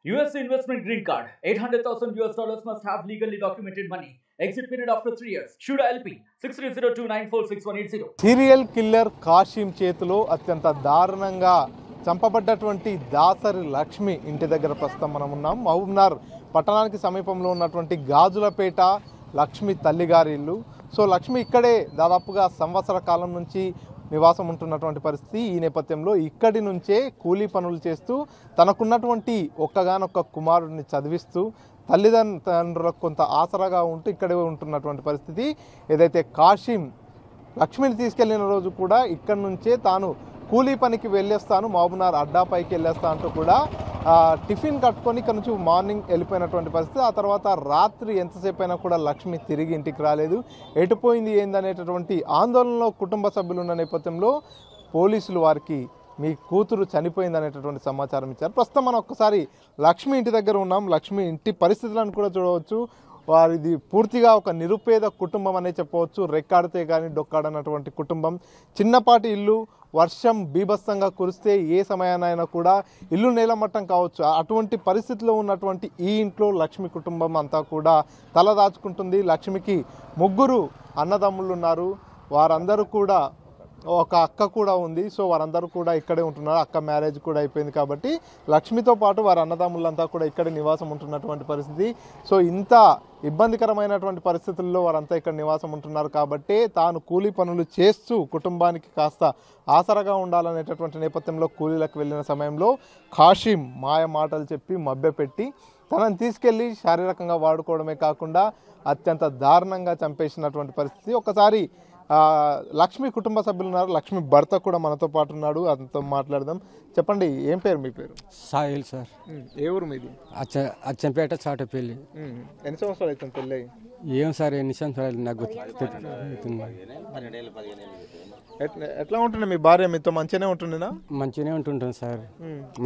US investment green card. $800,000 must have legally documented money. Exit period after 3 years. Shuda LP 6302946180. Serial killer Kasim చేతిలో అత్యంత దారుణంగా చంపబడ్డటువంటి దాసరి లక్ష్మి ఇంటి దగ్గర ప్రస్తుతం మనం ఉన్నాం. మహబూబ్నగర్ పట్టణానికి సమీపంలో ఉన్నటువంటి గాజులపేట లక్ష్మి తల్లిగారి ఇల్లు. సో లక్ష్మి ఇక్కడే దాదాపుగా సంవత్సర కాలం నుంచి నివాసం ఉంటున్నటువంటి పరిస్థితి. ఈ నేపథ్యంలో ఇక్కడి నుంచే కూలీ పనులు చేస్తూ తనకున్నటువంటి ఒక్కగానొక్క కుమారుడిని చదివిస్తూ తల్లిదండ్రులకు కొంత ఆసరాగా ఉంటూ ఇక్కడే ఉంటున్నటువంటి పరిస్థితి. ఏదైతే కాశీం లక్ష్మిని తీసుకెళ్లిన రోజు కూడా ఇక్కడి నుంచే తాను కూలీ పనికి వెళ్ళేస్తాను, మహబూబ్నగర్ అడ్డాపైకి వెళ్ళేస్తా అంటూ కూడా టిఫిన్ కట్టుకొని ఇక్కడ నుంచి మార్నింగ్ వెళ్ళిపోయినటువంటి పరిస్థితి. ఆ తర్వాత రాత్రి ఎంతసేపు అయినా కూడా లక్ష్మి తిరిగి ఇంటికి రాలేదు. ఎటుపోయింది ఏందనేటటువంటి ఆందోళనలో కుటుంబ సభ్యులు ఉన్న నేపథ్యంలో పోలీసులు వారికి మీ కూతురు చనిపోయింది అనేటటువంటి సమాచారం ఇచ్చారు. ప్రస్తుతం మనం ఒక్కసారి లక్ష్మి ఇంటి దగ్గర ఉన్నాం. లక్ష్మి ఇంటి పరిస్థితులను కూడా చూడవచ్చు. వారిది పూర్తిగా ఒక నిరుపేద కుటుంబం అనే చెప్పవచ్చు. రెక్కాడితే కానీ డొక్కాడనటువంటి కుటుంబం. చిన్నపాటి ఇల్లు, వర్షం బీభత్సంగా కురిస్తే ఏ సమయానైనా కూడా ఇల్లు నేలమట్టం కావచ్చు. అటువంటి పరిస్థితిలో ఉన్నటువంటి ఈ ఇంట్లో లక్ష్మి కుటుంబం అంతా కూడా తలదాచుకుంటుంది. లక్ష్మికి 3 అన్నదమ్ముళ్ళు ఉన్నారు. వారందరూ కూడా, ఒక అక్క కూడా ఉంది. సో వారందరూ కూడా ఇక్కడే ఉంటున్నారు. అక్క మ్యారేజ్ కూడా అయిపోయింది కాబట్టి లక్ష్మితో పాటు వారి అన్నదమ్ములంతా కూడా ఇక్కడే నివాసం ఉంటున్నటువంటి పరిస్థితి. సో ఇంత ఇబ్బందికరమైనటువంటి పరిస్థితుల్లో వారంతా ఇక్కడ నివాసం ఉంటున్నారు కాబట్టి తాను కూలీ పనులు చేస్తూ కుటుంబానికి కాస్త ఆసరగా ఉండాలనేటటువంటి నేపథ్యంలో కూలీలకు వెళ్ళిన సమయంలో కాశీం మాయ మాటలు చెప్పి మభ్యపెట్టి తనని తీసుకెళ్ళి శారీరకంగా వాడుకోవడమే కాకుండా అత్యంత దారుణంగా చంపేసినటువంటి పరిస్థితి. ఒకసారి లక్ష్మి కుటుంబ సభ్యులు ఉన్నారు. లక్ష్మి భర్త కూడా మనతో పాటు ఉన్నాడు. అతనితో మాట్లాడదాం. చెప్పండి, ఏం పేరు మీ పేరు? సాహిల్ సార్. ఏ ఊరు మీది? అచ్చంపేట చాటపల్లి. ఎన్ని సంవత్సరాలు అవుతుంది పెళ్ళి? ఏం సార్ ఎన్ని సంవత్సరాలు నాకు ఎట్లా ఉంటుండే మీ భార్య? మీతో మంచిగానే ఉంటుండేనా? మంచిగానే ఉంటుంటాం సార్.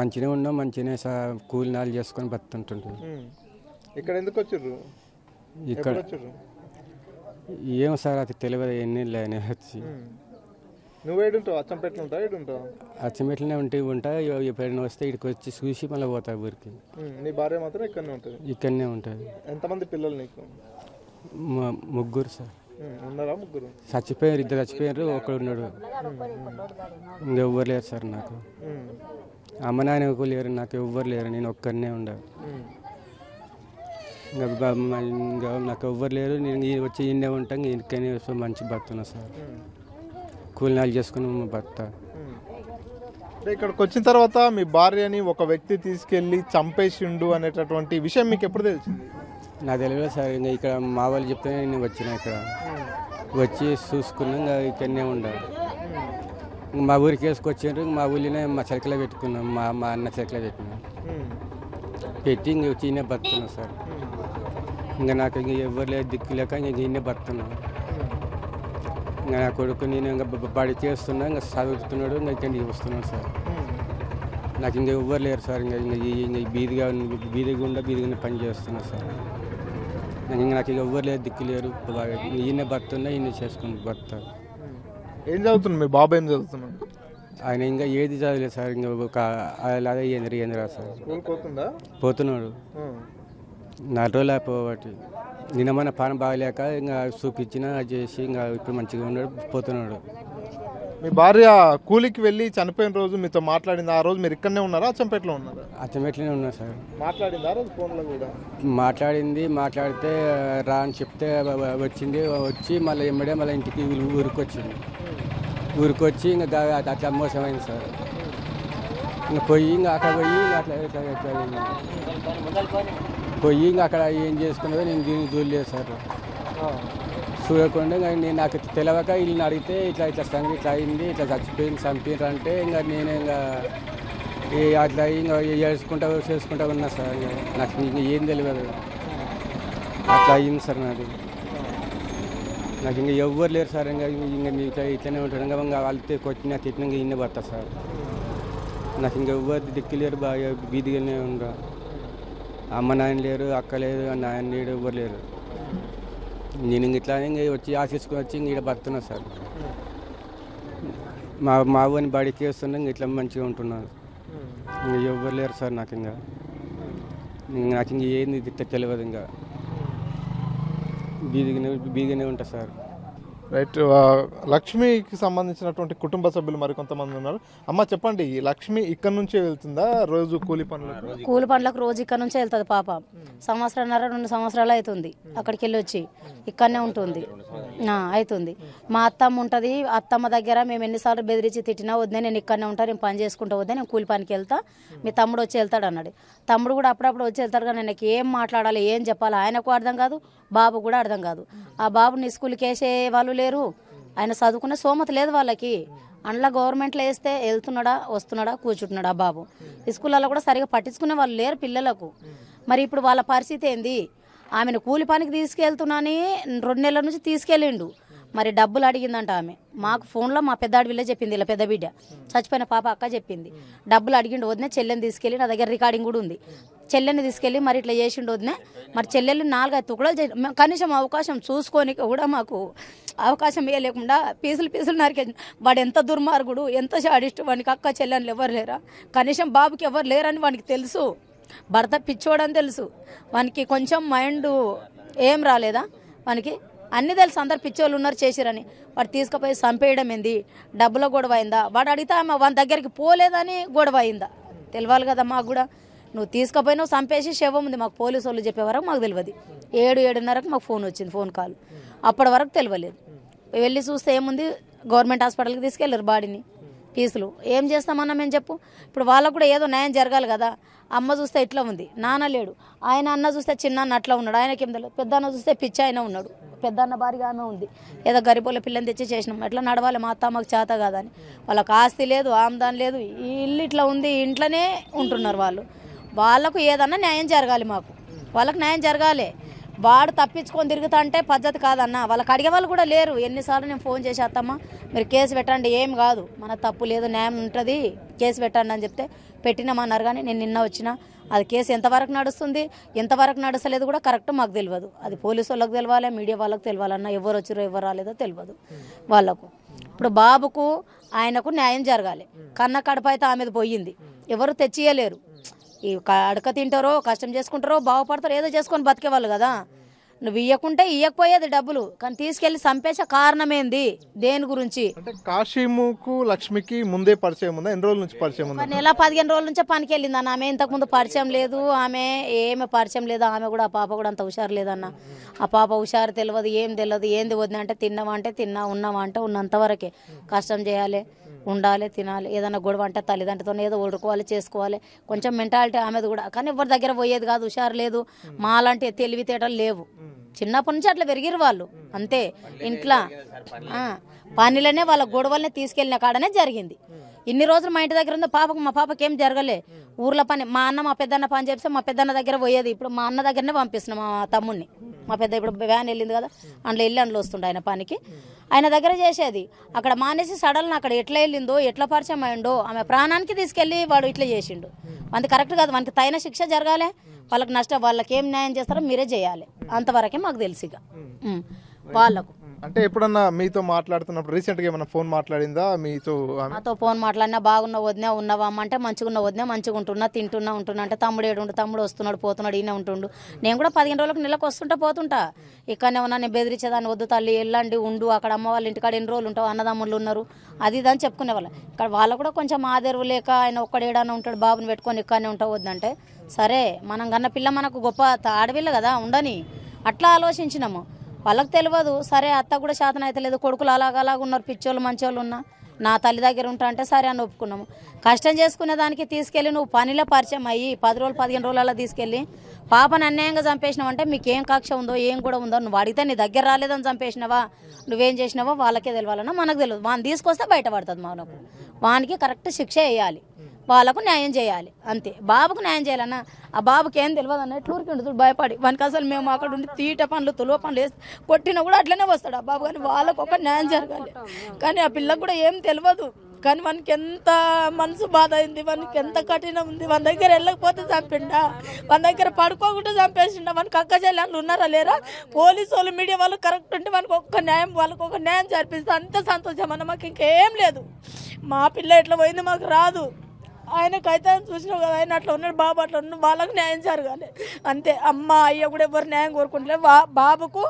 మంచిగానే ఉన్నాం. మంచిగానే సార్ కూలి నాలు చేసుకొని బతుంటుంటాం. ఇక్కడ ఎందుకు వచ్చారు? ఇక్కడ ఏం సార్ అది తెలియదు. ఎన్ని వచ్చి నువ్వు ఏడుంటావు? అచ్చంపేటలో ఉంటావు? ఏడుంటావు? అచ్చంపేటలోనే ఉంటా. ఎప్పుడైనా వస్తే ఇక్కడికి వచ్చి చూసి మళ్ళీ పోతా ఊరికి. నీ భార్య మాత్రం ఇక్కడనే ఉంటుంది? ఇక్కడనే ఉంటుంది. ఎంతమంది పిల్లలు నీకు? 3 సార్. ఉన్నారా? 3 చచ్చిపోయారు. 2 చచ్చిపోయారు. ఒకడు ఉన్నాడు. ఇంకెవ్వరు లేరు సార్ నాకు. అమ్మ నాయన లేరు. నాకు ఎవ్వరు లేరు. నేను ఒక్కరినే ఉండాలి. ఇంకా నాకు ఎవ్వరు లేరు. నేను వచ్చి ఇండే ఉంటాం. ఇంకనే మంచి బతున్నా సార్. కూలినాలు చేసుకుని భర్త. ఇక్కడికి వచ్చిన తర్వాత మీ భార్యని ఒక వ్యక్తి తీసుకెళ్ళి చంపేసిండు అనేటటువంటి విషయం మీకు ఎప్పుడు తెలిసింది? నాకు తెలియదు సార్. ఇంకా ఇక్కడ మా వాళ్ళు చెప్తేనే నేను వచ్చిన. ఇక్కడ వచ్చి చూసుకున్నా. ఇంకా ఇక్కడనే ఉండాలి. మా ఊరికి వేసుకొచ్చారు. మా ఊళ్ళోనే మా చెరకలో పెట్టుకున్నాం. మా అన్న చెరకలో పెట్టినాం. పెట్టి ఇంక వచ్చి ఈయనే బతుకున్నాం సార్. ఇంకా నాకు ఇంక ఎవరు లేదు, దిక్కు లేక ఇంక ఈయనే బతున్నాను. ఇంకా నా కొడుకు నేను ఇంకా బడి చేస్తున్నా. ఇంకా చదువుతున్నాడు. ఇంకా ఇక్కడికి వస్తున్నాడు సార్. నాకు ఇంక ఎవ్వరు లేరు సార్. ఇంకా బీదిగా పని చేస్తున్నా సార్. నాకు ఇంక ఎవ్వరు లేదు, దిక్కు లేరు. ఈయనే బతున్నా. ఈయన చేసుకుని బతారు. ఏం చదువుతున్నాడు మీ బాబు? ఏం చదువుతున్నాడు ఆయన? ఇంకా ఏది చదవలేదు సార్. ఇంకా ఒక అదే ఏంద్రా సార్. పోతున్నాడు. 4 రోజులు అయిపోబట్టి నిన్న మన పానం బాగలేక ఇంకా చూపించిన చేసి ఇంకా ఇప్పుడు మంచిగా ఉన్నాడు. పోతున్నాడు. మీ భార్య కూలికి వెళ్ళి చనిపోయిన రోజు మీతో మాట్లాడింది? ఆ రోజు మీరు ఇక్కడనే ఉన్నారా? అచ్చంపేటలో ఉన్నారా? అచ్చంపేటలోనే ఉన్నా సార్. మాట్లాడింది ఆ రోజు ఫోన్లో కూడా? మాట్లాడితే రా అని చెప్తే వచ్చింది. వచ్చి మళ్ళీ ఎమ్మడే మళ్ళీ ఇంటికి ఊరికి వచ్చింది. ఊరికి వచ్చి ఇంకా అట్లా మోసమైంది సార్. ఇంకా పోయి ఇంకా అక్కడ పోయి ఇంకా అక్కడ ఏం చేసుకున్నదో నేను దీన్ని చూడలేదు సార్. చూడకుండా నేను నాకు తెలియక వీళ్ళని అడిగితే ఇట్లా సంగతి ఇట్లా అయింది, ఇట్లా చంపినారు అంటే ఇంకా నేను ఇంకా అట్లా ఇంకా చేసుకుంటా ఉన్నా సార్. నాకు ఇంకా ఏం తెలియదు. అట్లా అయింది సార్. నాకు ఇంకా ఎవ్వరు లేరు సార్. ఇంకా ఇట్లనే ఉంటాడు. ఇంకా వాళ్ళతో కొట్టినా తిట్టినా ఇంకా ఇన్నే పడతా సార్. నాకు ఇంకా ఎవ్వరు దిక్కు లేరు. బాగా బీదిగానే ఉండరా. అమ్మ నాయన లేరు, అక్క లేదు, నాయన లేడు, ఎవ్వరు లేరు. నేను ఇంక ఇట్లా వచ్చి ఆశించుకొని వచ్చి ఇంక ఇక్కడ బతున్నా సార్. మా ఊరిని బడికి వేస్తున్నా. ఇంక ఇట్లా మంచిగా ఉంటున్నాను. ఇంకా ఎవ్వరు లేరు సార్ నాకు. ఇంకా నాకు ఇంక ఏంది తెలియదు, ఇంకా బీదిగానే ఉంటా సార్. రైట్. లక్ష్మికి సంబంధించినటువంటి కుటుంబ సభ్యులు మరి కొంతమంది ఉన్నారు. అమ్మ చెప్పండి, ఈ లక్ష్మి ఇక్కడ నుంచే వెళ్తుందా రోజు కూలి పనులకు? రోజు ఇక్కడ నుంచే వెళ్తుంది పాప. 1.5-2 సంవత్సరాలు అవుతుంది అక్కడికి వెళ్ళి వచ్చి ఇక్కడనే ఉంటుంది అవుతుంది. మా అత్తమ్మ ఉంటుంది, అత్తమ్మ దగ్గర మేము ఎన్నిసార్లు బెదిరించి తిట్టినా వద్దే నేను ఇక్కడనే ఉంటాను, నేను పని చేసుకుంటా వద్దే, నేను కూలి పనికి వెళ్తా, మీ తమ్ముడు వచ్చి వెళ్తాడు అన్నాడు. తమ్ముడు కూడా అప్పుడప్పుడు వచ్చి వెళ్తాడు, కానీ నాకు ఏం మాట్లాడాలి ఏం చెప్పాలి ఆయనకు అర్థం కాదు, బాబు కూడా అర్థం కాదు. ఆ బాబుని స్కూల్కి వేసే వాళ్ళు లేరు, ఆయన చదువుకునే సోమత లేదు వాళ్ళకి. అందులో గవర్నమెంట్లో వేస్తే వెళ్తున్నాడా వస్తున్నాడా కూర్చుంటున్నాడా ఆ బాబు. స్కూళ్ళలో కూడా సరిగా పట్టించుకునే వాళ్ళు లేరు పిల్లలకు. మరి ఇప్పుడు వాళ్ళ పరిస్థితి ఏంది? ఆమెను కూలి పనికి తీసుకెళ్తున్నాని 2 నెలల నుంచి తీసుకెళ్ళిండు. మరి డబ్బులు అడిగిందంట ఆమె. మాకు ఫోన్లో మా పెద్దాడి వీళ్ళే చెప్పింది, ఇలా పెద్ద బిడ్డ చచ్చిపోయిన పాప అక్క చెప్పింది. డబ్బులు అడిగిండు వదినే, చెల్లెని తీసుకెళ్ళి, నా దగ్గర రికార్డింగ్ కూడా ఉంది, చెల్లెని తీసుకెళ్ళి మరి ఇట్లా చేసిండు వదినే. మరి చెల్లెల్ని 4-5 తుకుడలు కనీసం అవకాశం చూసుకొని కూడా మాకు అవకాశం లేకుండా పీసులు నరికే. వాడు ఎంత దుర్మార్గుడు, ఎంత శాడిస్ట్, వానికి అక్క చెల్లెని ఎవరు లేరా? కనీసం బాబుకి ఎవరు లేరని వానికి తెలుసు, భర్త పిచ్చోడని తెలుసు, వానికి కొంచెం మైండ్ ఏం రాలేదా? వానికి అన్నీ తెలుసు, అందరు పిచ్చోళ్ళు ఉన్నారు చేసిరని. వాడు తీసుకుపోయి చంపేయడం ఏంది? డబ్బుల గొడవ అయిందా? వాడు అడిగితే ఆమె వాని దగ్గరికి పోలేదని గొడవ అయిందా? తెలియాలి కదా మాకు కూడా. నువ్వు తీసుకుపోయినావు, చంపేసి శవం ఉంది. మాకు పోలీసు వాళ్ళు చెప్పే వరకు మాకు తెలియదు. 7-7:30కు మాకు ఫోన్ వచ్చింది, ఫోన్ కాల్. అప్పటి వరకు తెలియలేదు. వెళ్ళి చూస్తే ఏముంది, గవర్నమెంట్ హాస్పిటల్కి తీసుకెళ్ళారు బాడీని. పీసులు ఏం చేస్తామన్నా మేము చెప్పు. ఇప్పుడు వాళ్ళకు కూడా ఏదో న్యాయం జరగాలి కదా. అమ్మ చూస్తే ఇట్లా ఉంది, నాన్న లేడు. ఆయన అన్న చూస్తే చిన్న అన్న అట్లా ఉన్నాడు, ఆయనకేం తెలియదు. పెద్ద అన్న చూస్తే పిచ్చి ఆయన ఉన్నాడు, పెద్ద అన్న భారీగా ఆమె ఉంది. ఏదో గరిబోళ్ళ పిల్లని తెచ్చి చేసినాం, ఎట్లా నడవాలి మా అత్త మాకు చేత కాదని. వాళ్ళకి ఆస్తి లేదు, ఆమ్దాన్ లేదు, ఈ ఇల్లు ఇట్లా ఉంది, ఇంట్లోనే ఉంటున్నారు వాళ్ళు. వాళ్ళకు ఏదన్నా న్యాయం జరగాలి, మాకు వాళ్ళకు న్యాయం జరగాలి. వాడు తప్పించుకొని తిరుగుతా అంటే పద్ధతి కాదన్న. వాళ్ళకి అడిగే వాళ్ళు కూడా లేరు. ఎన్నిసార్లు నేను ఫోన్ చేసి అత్తమ్మా మీరు కేసు పెట్టండి, ఏం కాదు, మన తప్పు లేదు, న్యాయం ఉంటుంది, కేసు పెట్టండి అని చెప్తే పెట్టినామన్నారు. కానీ నేను నిన్న వచ్చిన అది కేసు ఎంతవరకు నడుస్తుంది, ఎంతవరకు నడుస్తలేదు కూడా కరెక్ట్ మాకు తెలియదు. అది పోలీసు వాళ్ళకి తెలియాలి, మీడియా వాళ్ళకి తెలియాలన్నా. ఎవరు వచ్చారో ఎవరు రాలేదో తెలియదు వాళ్ళకు. ఇప్పుడు బాబుకు ఆయనకు న్యాయం జరగాలి. కన్న కడప అయితే ఆమెది పోయింది, ఎవరు తెచ్చియలేరు. ఈ అడక తింటారో కష్టం చేసుకుంటారో బాగుపడతారో ఏదో చేసుకొని బతికేవాళ్ళు కదా. నువ్వు ఇవ్వకుంటే ఇవ్వకపోయేది డబ్బులు, కానీ తీసుకెళ్లి చంపేసే కారణం ఏంది, దేని గురించి? అంటే కాశీముకు లక్ష్మికి ముందే పరిచయం ఉందా? ఎన్ని రోజుల నుంచి పరిచయం ఉందా? 15 రోజుల నుంచే పనికి వెళ్ళింది అన్న. ఆమె ఇంతకుముందు పరిచయం లేదు, ఆమె ఏమి పరిచయం లేదు. ఆమె కూడా ఆ పాప కూడా అంత హుషారు లేదన్న. ఆ పాప హుషారు తెలియదు, ఏం తెలియదు. ఏంది వద్దు అంటే తిన్నావా అంటే తిన్నా, ఉన్నావా అంటే ఉన్నంతవరకే. కష్టం చేయాలి, ఉండాలి, తినాలి. ఏదైనా గొడవ అంటే తల్లిదండ్రులతో ఏదో ఓడుకోవాలి, చేసుకోవాలి. కొంచెం మెంటాలిటీ ఆమెది కూడా, కానీ ఎవరి దగ్గర పోయేది కాదు, హుషారు లేదు. మాలాంటి తెలివితేటలు లేవు. చిన్నప్పటి నుంచి అట్లా పెరిగిరు వాళ్ళు అంతే. ఇంట్లో పనిలోనే వాళ్ళ గొడవల్ని తీసుకెళ్ళిన కాడనే జరిగింది. ఇన్ని రోజులు మా ఇంటి దగ్గర ఉంది పాపకు, మా పాపకి ఏం జరగలే. ఊర్లో పని మా అన్న, మా పెద్దన్న పని చేస్తే మా పెద్దన్న దగ్గర పోయేది. ఇప్పుడు మా అన్న దగ్గరనే పంపిస్తున్నాం మా తమ్ముడిని. మా పెద్ద ఇప్పుడు వ్యాన్ వెళ్ళింది కదా, అందులో వెళ్ళి అందులో వస్తుండే ఆయన పనికి. ఆయన దగ్గర చేసేది. అక్కడ మానేసి సడల్ని అక్కడ ఎట్లా వెళ్ళిందో, ఎట్లా పరిచయం అయిందో, ఆమె ప్రాణానికి తీసుకెళ్ళి వాడు ఇట్లా చేసిండు. మనకి కరెక్ట్ కాదు. మనకి తగిన శిక్ష జరగాలి. వాళ్ళకి నష్టం, వాళ్ళకి ఏం న్యాయం చేస్తారో మీరే చేయాలి. అంతవరకే మాకు తెలుసు. ఇక వాళ్ళకు అంటే ఎప్పుడన్నా మీతో మాట్లాడుతున్నప్పుడు రీసెంట్గా ఏమైనా ఫోన్ మాట్లాడిందా మీతో? మాతో ఫోన్ మాట్లాడినా బాగున్న వదినా, ఉన్నావా అంటే మంచిగా ఉన్న వదినా, మంచిగా ఉంటున్నా, తింటున్నా, ఉంటున్నా అంటే తమ్ముడు ఏడుండు, తమ్ముడు వస్తున్నాడు పోతున్నాడు, ఈయన ఉంటుండు. నేను కూడా 15 రోజులకు నెలకు వస్తుంటా పోతుంటా. ఇక్కడనే ఉన్నా, నేను బెదిరించేదాన్ని, వద్దు తల్లి వెళ్ళండి ఉండు, అక్కడ అమ్మ వాళ్ళ ఇంటికాడ ఎన్ని రోజులు ఉంటావు, అన్నదమ్ముళ్ళు ఉన్నారు, అది ఇది అని చెప్పుకునేవాళ్ళ. ఇక్కడ వాళ్ళు కూడా కొంచెం ఆదరవు లేక ఆయన ఒక్కడు ఏడానే ఉంటాడు, బాబుని పెట్టుకొని ఇక్కడనే ఉంటావు వద్దంటే, సరే మనం కన్న పిల్ల మనకు గొప్ప ఆడపిల్ల కదా ఉండని, అట్లా ఆలోచించినాము. వాళ్ళకి తెలియదు. సరే అత్త కూడా శాతం అయితే లేదు, కొడుకులు అలాగ ఉన్నారు, పిచ్చోళ్ళు మంచోళ్ళు ఉన్నా, నా తల్లి దగ్గర ఉంటా అంటే సరే అని ఒప్పుకున్నాము. కష్టం చేసుకునే దానికి తీసుకెళ్ళి నువ్వు పనిలో పరిచయం అయ్యి 10 రోజులు 15 రోజులు అలా తీసుకెళ్ళి పాపను అన్యాయంగా చంపేసినావు అంటే మీకు ఏం కక్ష ఉందో ఏం కూడా ఉందో. నువ్వు అడిగితే నీ దగ్గర రాలేదని చంపేసినావా, నువ్వేం చేసినావో వాళ్ళకే తెలియాలన్నా మనకు తెలియదు. వాడిని తీసుకొస్తే బయటపడుతుంది మనకు. వానికి కరెక్ట్ శిక్ష వేయాలి, వాళ్ళకు న్యాయం చేయాలి అంతే. బాబుకు న్యాయం చేయాలన్నా. ఆ బాబుకి ఏం తెలియదు అన్న, ఎట్లూరికి ఉండదు భయపడి. వానికి అసలు మేము అక్కడ ఉండి తీట పనులు తులువ పనులు వేసి కొట్టినా కూడా అట్లనే వస్తాడు ఆ బాబు. కానీ వాళ్ళకు ఒక న్యాయం జరగాలి. కానీ ఆ పిల్లకు కూడా ఏం తెలియదు. కానీ మనకి ఎంత మనసు బాధ అయింది, మనకి ఎంత కఠినం ఉంది. మన దగ్గర వెళ్ళకపోతే చంపిండా, మన దగ్గర పడుకోకుండా చంపేసిండా. మనకి అక్క చెల్లెళ్ళు ఉన్నారా లేరా, పోలీసు వాళ్ళు మీడియా వాళ్ళు కరెక్ట్ ఉంటే మనకు ఒక్క న్యాయం, వాళ్ళకు ఒక న్యాయం జరిపిస్తే అంత సంతోషం అన్న. మాకు ఇంకేం లేదు. మా పిల్ల ఎట్లా పోయింది మాకు రాదు. ఆయనకైతే చూసినావు కదా, ఆయన అట్లా ఉన్నాడు, బాబు అట్లా ఉన్నాడు, వాళ్ళకు న్యాయం జరగాలి అంతే. అమ్మ అయ్య కూడా ఎవరు న్యాయం కోరుకుంటలే, బాబుకు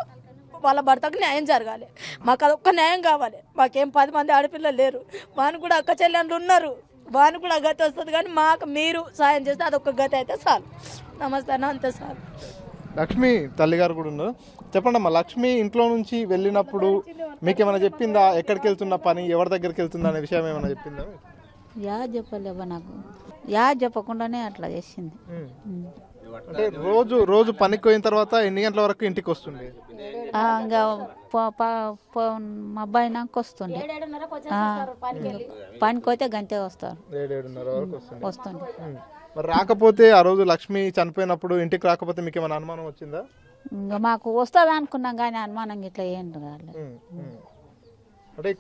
వాళ్ళ భర్తకు న్యాయం జరగాలి. మాకు అదొక్క న్యాయం కావాలి. మాకేం 10 మంది ఆడపిల్లలు లేరు, వాని కూడా అక్క చెల్లెళ్ళు ఉన్నారు, వాని కూడా గతి వస్తుంది. కానీ మాకు మీరు సాయం చేస్తే అదొక్క గతి అయితే చాలు. నమస్తే అన్న, అంతే చాలు. లక్ష్మి తల్లిగారు కూడా ఉన్నారు. చెప్పండి అమ్మా, లక్ష్మి ఇంట్లో నుంచి వెళ్ళినప్పుడు మీకు ఏమైనా చెప్పిందా? ఎక్కడికి వెళ్తున్న పని, ఎవరి దగ్గరికి వెళ్తుందా అనే విషయం ఏమైనా చెప్పిందా? చెప్పలేవా నాకు, చెప్పకుండానే అట్లా చేసింది. అంటే రోజు పనికి పోయిన తర్వాత ఎన్ని గంటల వరకు ఇంటికి వస్తుంది? ఇంకా మా అబ్బాయి నాకు వస్తుండే, పనికి పోతే గంటే వస్తారు, 7:30 వరకు వస్తుండే. మరి రాకపోతే ఆ రోజు లక్ష్మి చనిపోయినప్పుడు ఇంటికి రాకపోతే మీకు ఏమైనా అనుమానం వచ్చిందా? ఇంకా మాకు వస్తుంది అనుకున్నాం కానీ అనుమానం ఇట్లా ఏం రాలేదు. అంటే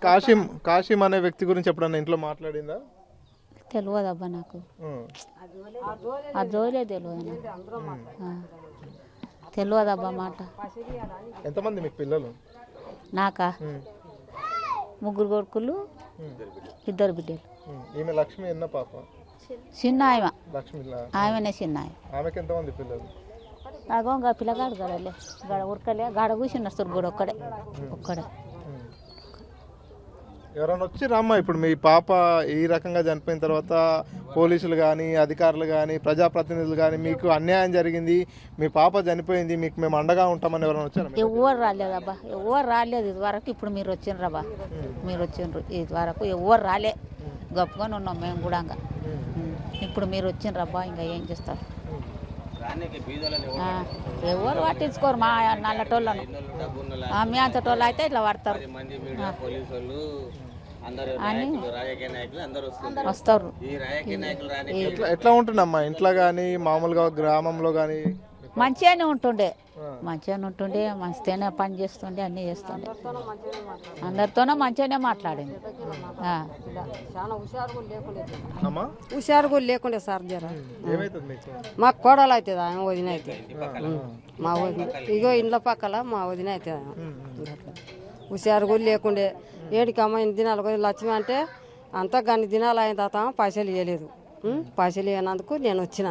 కాశీం అనే వ్యక్తి గురించి ఎప్పుడన్నా ఇంట్లో మాట్లాడిందా? తెలియదబ్బా నాకు, అదోలే తెలియదు తెలియదబ్బా మాట. ఎంతమంది మీకు పిల్లలు? నాకా 3 కొడుకులు, 2 బిడ్డలు. ఈమె లక్ష్మి ఎన్న పాప? చిన్న ఆమె, లక్ష్మి ఆమెనే చిన్న ఆమెకి ఎంతమంది పిల్లలు? అగో ఇంకా పిల్లగాడు గడలే, గడ ఉరకలే, గడ కూర్చున్నారు కూడా ఒక్కడే. ఎవరైనా వచ్చి రామ్మా, ఇప్పుడు మీ పాప ఈ రకంగా చనిపోయిన తర్వాత పోలీసులు కానీ, అధికారులు కానీ, ప్రజాప్రతినిధులు కానీ మీకు అన్యాయం జరిగింది, మీ పాప చనిపోయింది, మీకు మేము అండగా ఉంటామని ఎవరైనా వచ్చారా? ఎవరు రాలేదబ్బా, ఎవరు రాలేదు ఇదివరకు. ఇప్పుడు మీరు వచ్చిండ్రబ్బా, మీరు వచ్చిండ్రు ఇదివరకు ఎవరు రాలే, గొప్పగానే ఉన్నాం మేము కూడా. ఇప్పుడు మీరు వచ్చిండ్రబ్బా, ఇంకా ఏం చేస్తారు? ఎవరు పట్టించుకోరు మా నల్లటోళ్ళను. మీ అంతటోళ్ళు అయితే ఇట్లా పడతారు అని వస్తారు. ఎట్లా ఉంటుందమ్మా ఇంట్లో కానీ, మామూలుగా గ్రామంలో కానీ? మంచిగానే ఉంటుండే, మంచిగానే పని చేస్తుండే, అన్నీ చేస్తుండే, అందరితోనూ మంచిగానే మాట్లాడింది. హుషారు కూడా లేకుండే సార్. జర మాకు కోడలు అవుతుంది, ఆమె వదిన అవుతుంది. మా వదిన ఇగో ఇంట్లో పక్కల మా వదిన అవుతుంది. హుషారు కూడా లేకుండే. ఏడికమ్మ 8 దినాలు లక్ష్మి అంటే అంతా గన్ని దినాలు అయిన తర్వాత పైసలు ఇవ్వలేదు. పైసలు ఇవ్వనందుకు నేను వచ్చిన,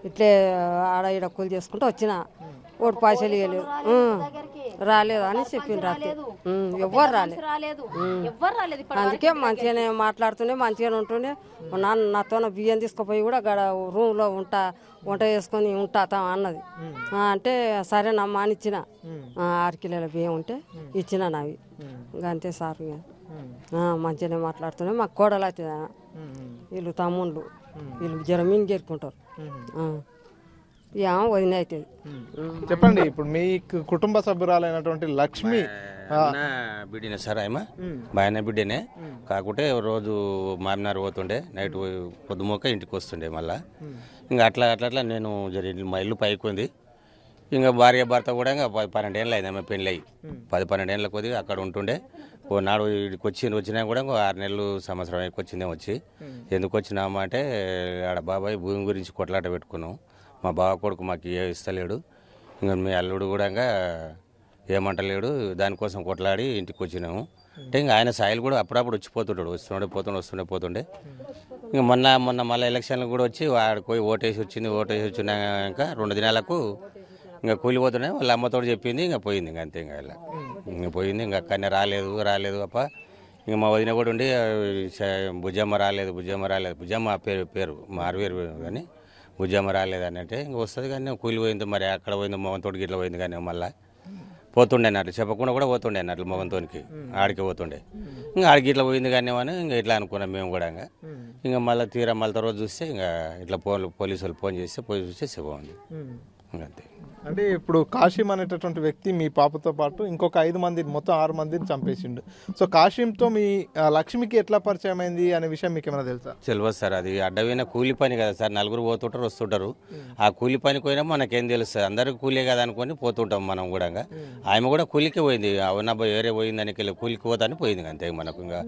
ఇట్లే ఆడ ఈడ కూలి చేసుకుంటూ వచ్చిన. ఓటు పైసలు ఇవ్వలేదు, రాలేదు అని చెప్పిండ్రు. అంతే, ఎవ్వరు రాలేదు. అందుకే మంచిగానే మాట్లాడుతుండే, మంచిగానే ఉంటుండే. నాన్న నాతో బియ్యం తీసుకుపోయి కూడా గడ రూమ్లో వంట చేసుకొని ఉంటా అన్నది. అంటే సరేనమ్మా అని ఇచ్చిన. 6 కిలోల బియ్యం ఉంటే ఇచ్చిన నావి. అంతే సార్, మంచిగానే మాట్లాడుతుండే. మాకు కోడలు అవుతుంది, వీళ్ళు తమ్ముళ్ళు, వీళ్ళు జరమీన్ గేరుకుంటారు. వదిన అవుతుంది. చెప్పండి, ఇప్పుడు మీ కుటుంబ సభ్యురాలైనటువంటి లక్ష్మి బిడ్డనే సార్, ఆమె బాగానే బిడ్డనే. కాకుంటే రోజు మామినార్ పోతుండే, నైట్ పొద్దుమోక ఇంటికి వస్తుండే. మళ్ళీ ఇంకా అట్లా నేను మా ఇల్లు పైకుంది. ఇంకా భార్య భర్త కూడా ఇంకా 12 ఏళ్ళు అయింది ఆమె పెళ్ళి అయ్యి. 10-12 ఏళ్ళ కొద్దిగా అక్కడ ఉంటుండే. ఓ నాడు ఇక్కడికి వచ్చినా కూడా 6 నెలలు సంవత్సరం వచ్చిందే. వచ్చి ఎందుకు వచ్చినామా అంటే ఆడ బాబాయ్ భూమి గురించి కొట్లాట పెట్టుకున్నాం. మా బావ కొడుకు మాకు ఇస్తలేడు, ఇంకా మీ అల్లుడు కూడా ఇంకా ఏమంటలేడు, దానికోసం కొట్లాడి ఇంటికి వచ్చినాము. అంటే ఇంకా ఆయన సాయిలు కూడా అప్పుడప్పుడు వచ్చిపోతుంటాడు, వస్తుండే పోతుండే. ఇంకా మొన్న మళ్ళీ ఎలక్షన్లు కూడా వచ్చి వాడికి పోయి ఓటేసి వచ్చినాక 2 దినాలకు ఇంకా కూలిపోతుండే. వాళ్ళ అమ్మతో చెప్పింది, ఇంకా పోయింది. ఇంకా అంతే, ఇంకా పోయింది. ఇంకా అక్కడనే రాలేదు అప్ప. ఇంకా మా వదిన కూడా ఉండి బుజ్జమ్మ రాలేదు. బుజ్జమ్మ పేరు మా అరవేరు కానీ బుజ్జమ్మ రాలేదు అని అంటే ఇంకా వస్తుంది. కానీ కూలి పోయింది, మరి అక్కడ పోయింది, మొగంతోటి గిట్ల పోయింది. కానీ మళ్ళీ పోతుండే అన్నట్లు, చెప్పకుండా కూడా పోతుండే అన్నట్లు, మొగంతోనికి ఆడికి పోతుండే. ఇంకా ఆడికి ఇట్లా పోయింది కానీ అని ఇంకా ఇట్లా అనుకున్నాం మేము కూడా. ఇంకా మళ్ళీ తీరా మళ్ళీ రోజు చూస్తే ఇంకా ఇట్లా పోలీసు వాళ్ళు ఫోన్ చేస్తే పోయి చూస్తే బాగుంది. అంతే. అంటే ఇప్పుడు కాశీం అనేటటువంటి వ్యక్తి మీ పాపతో పాటు ఇంకొక 5 మంది, మొత్తం 6 మందిని చంపేసిండు. సో కాశీంతో మీ లక్ష్మికి ఎట్లా పరిచయం అయింది అనే విషయం మీకు ఏమైనా తెలుసా? తెలియదు సార్, అది అడ్డమైన కూలి పని కదా సార్. 4 పోతుంటారు వస్తుంటారు. ఆ కూలి పని పోయినా మనకేం తెలుస్తుంది, అందరికి కూలే కదా అనుకొని పోతుంటాం మనం కూడా. ఆమె కూడా కూలికి పోయింది, అవునా వేరే పోయిందని కూలికి పోతాని పోయింది. అంతే, మనకు ఇంకా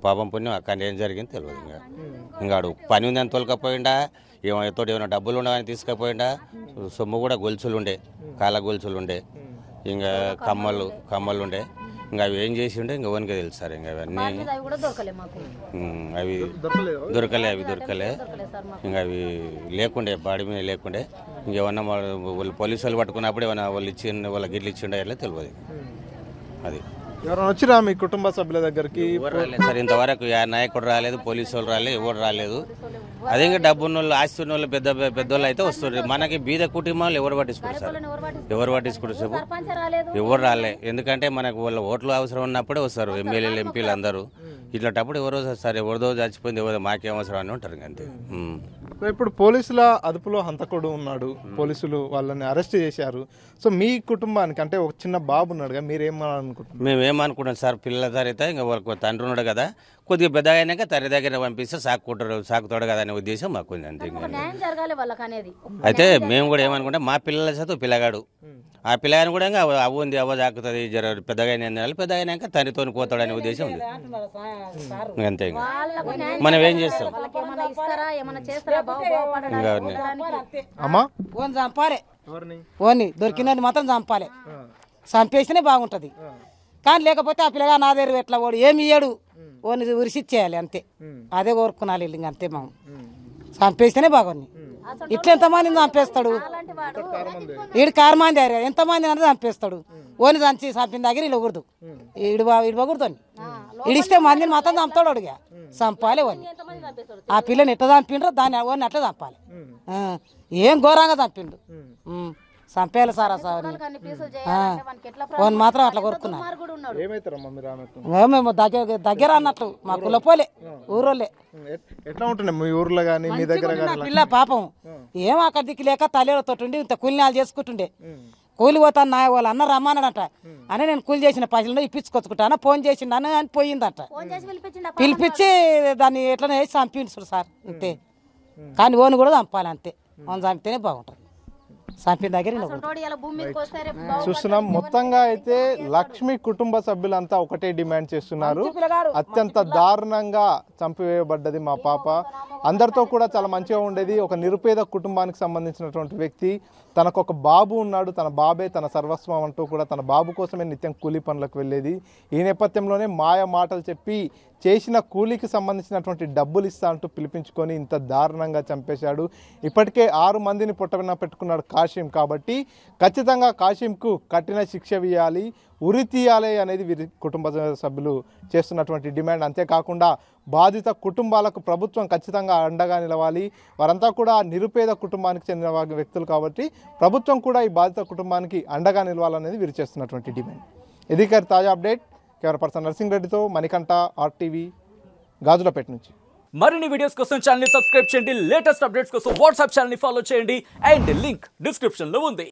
పాపం పుణ్యం అక్కడ ఏం జరిగింది తెలియదు. ఇంకా ఆడు పని ఉందని తోలుకపోయిండా, ఏమైనా డబ్బులు ఉండవని తీసుకుపోయిండా. సొమ్ము కూడా గొలుసులు ఉండే, కాళ్ళ గొలుసులు ఉండే, ఇంకా కమ్మలు ఉండే. ఇంకా అవి ఏం చేసి ఉండే ఇంకా ఓన్గా తెలుసు సార్. ఇంకా అవన్నీ అవి దొరకలే. ఇంకా అవి లేకుండే బాడీ మీద లేకుండే ఇంకేమన్నా వాళ్ళు పోలీసు వాళ్ళు పట్టుకున్నప్పుడు ఏమన్నా వాళ్ళు వాళ్ళ గిట్లు ఇచ్చిండే అట్లా తెలియదు. అది ఎవరైనా వచ్చిరా మీ కుటుంబ సభ్యుల దగ్గరికి? ఎవరు రాలేదు సార్ ఇంతవరకు, నాయకుడు రాలేదు, పోలీసు వాళ్ళు రాలేదు, ఎవరు రాలేదు. అదే ఇంకా డబ్బు ఉన్న వాళ్ళు, ఆస్తి ఉన్న వాళ్ళు, పెద్దోళ్ళు అయితే వస్తారు. మనకి బీద కుటుంబాలు ఎవరు పట్టించుకోరు సార్, ఎవరు పట్టించుకోరు చెప్పు, ఎవరు రాలే. ఎందుకంటే మనకు వాళ్ళ ఓట్లు అవసరం ఉన్నప్పుడే వస్తారు ఎమ్మెల్యేలు, ఎంపీలు అందరూ. ఇట్లాంటప్పుడు ఎవరో సార్ ఎవరిదో చచ్చిపోయింది, ఎవరో మాకేం అవసరం అని ఉంటారు అంతే. ఇప్పుడు పోలీసుల అదుపులో హంతకుడు ఉన్నాడు, పోలీసులు వాళ్ళని అరెస్ట్ చేశారు. సో మీ కుటుంబానికి అంటే ఒక చిన్న బాబు ఉన్నాడుగా, మీరేమనుకుంటున్నారు? మేమేమనుకుంటాం సార్, పిల్లల తర్వాత ఇంకా వాళ్ళకు తండ్రి ఉన్నాడు కదా, కొద్దిగా పెద్దగా అయినాక తండ్రి దగ్గర పంపిస్తే సాకుతాడు కదా అనే ఉద్దేశం మాకు ఉంది అంతే. అయితే మేము కూడా ఏమనుకుంటాం, మా పిల్లల చేత పిల్లగాడు, ఆ పిల్లగాని కూడా ఇంకా అవ్వుంది అవ్వ సాకుతుంది, జర పెద్దగా పెద్దగా అయినాక తండ్రితో పోతాడు అనే ఉద్దేశం ఉంది అంతే. ఇంకా మనం ఏం చేస్తాం? అమ్మా ఓన్ చంపాలి, ఓని దొరికినని మాత్రం చంపాలి, చంపేస్తేనే బాగుంటుంది. కానీ లేకపోతే ఆ పిల్లగా నా దగ్గర ఎట్లా ఓడు ఏమి ఇయ్యడు, ఓని ఉరిసిచ్చేయాలి అంతే. అదే కోరుకున్నాలి ఇంక అంతే. మనం చంపేస్తేనే బాగుంది. ఇట్లా ఎంతమందిని చంపేస్తాడు ఈడు కారమంది, ఎంతమంది అంటే చంపేస్తాడు. ఓని చంపిన దగ్గర ఇవ్వకూడదు, ఇవ్వకూడదు అని ఇడిస్తే మందిని మాత్రం చంపుతాడు. అడిగా చంపాలి ఓని. ఆ పిల్లని ఎట్లా చంపిండ్రో దాన్ని ఓని అట్లా చంపాలి. ఏం ఘోరంగా చంపిండు, చంపేయాలి సార్. ఓని మాత్రం అట్లా కోరుకున్నాను. మేము దగ్గర అన్నట్టు మా కులపోలే, ఊరోళ్ళే. ఎట్లా ఉంటుండే మీ ఊర్లో కానీ మీ దగ్గర? పిల్ల పాపం ఏం అక్కడ దిక్కు లేక తల్లితో ఇంత కూలినాలు చేసుకుంటుండే. కూలి పోతాను నా వాళ్ళు అన్న రమ్మన్నాడట అని నేను కూలి చేసిన పైసలు ఇప్పించుకొచ్చుకుంటాను, ఫోన్ చేసిండాను అని పోయిందట. పిలిపించి దాన్ని ఎట్లా వేసి చంపిండు సార్ అంతే. కానీ ఓని కూడా చంపాలి అంతే, ఓని చంపితేనే బాగుంటుంది. చంపిన దగ్గర చూస్తున్నాం. మొత్తంగా అయితే లక్ష్మి కుటుంబ సభ్యులంతా ఒకటే డిమాండ్ చేస్తున్నారు, అత్యంత దారుణంగా చంపివేయబడ్డది మా పాప. అందరితో కూడా చాలా మంచిగా ఉండేది. ఒక నిరుపేద కుటుంబానికి సంబంధించినటువంటి వ్యక్తి, తనకు ఒక బాబు ఉన్నాడు, తన బాబే తన సర్వస్వం అంటూ కూడా తన బాబు కోసమే నిత్యం కూలీ పనులకు వెళ్ళేది. ఈ నేపథ్యంలోనే మాయ మాటలు చెప్పి చేసిన కూలీకి సంబంధించినటువంటి డబ్బులు ఇస్తా అంటూ పిలిపించుకొని ఇంత దారుణంగా చంపేశాడు. ఇప్పటికే 6 మందిని పొట్టన పెట్టుకున్నాడు కాశీం. కాబట్టి ఖచ్చితంగా కాశీంకు కఠిన శిక్ష వేయాలి, ఉరి తీయాలి అనేది వీరి కుటుంబ సభ్యులు చేస్తున్నటువంటి డిమాండ్. అంతేకాకుండా బాధిత కుటుంబాలకు ప్రభుత్వం ఖచ్చితంగా అండగా నిలవాలి. వారంతా కూడా నిరుపేద కుటుంబానికి చెందిన వ్యక్తులు కాబట్టి ప్రభుత్వం కూడా ఈ బాధిత కుటుంబానికి అండగా నిలవాలనేది వీరు చేస్తున్నటువంటి డిమాండ్. ఇది తాజా అప్డేట్. కెమెరా పర్సన్ నర్సింగ్ రెడ్డితో మణికంఠ, RTV, గాజులపేట నుంచి. మరిన్ని వీడియోస్ కోసం ఛానల్ ని సబ్స్క్రైబ్ చేయండి, లేటెస్ట్ అప్డేట్స్ కోసం వాట్సాప్ ఛానల్ ని ఫాలో చేయండి, అండ్ లింక్ డిస్క్రిప్షన్ లో ఉంది.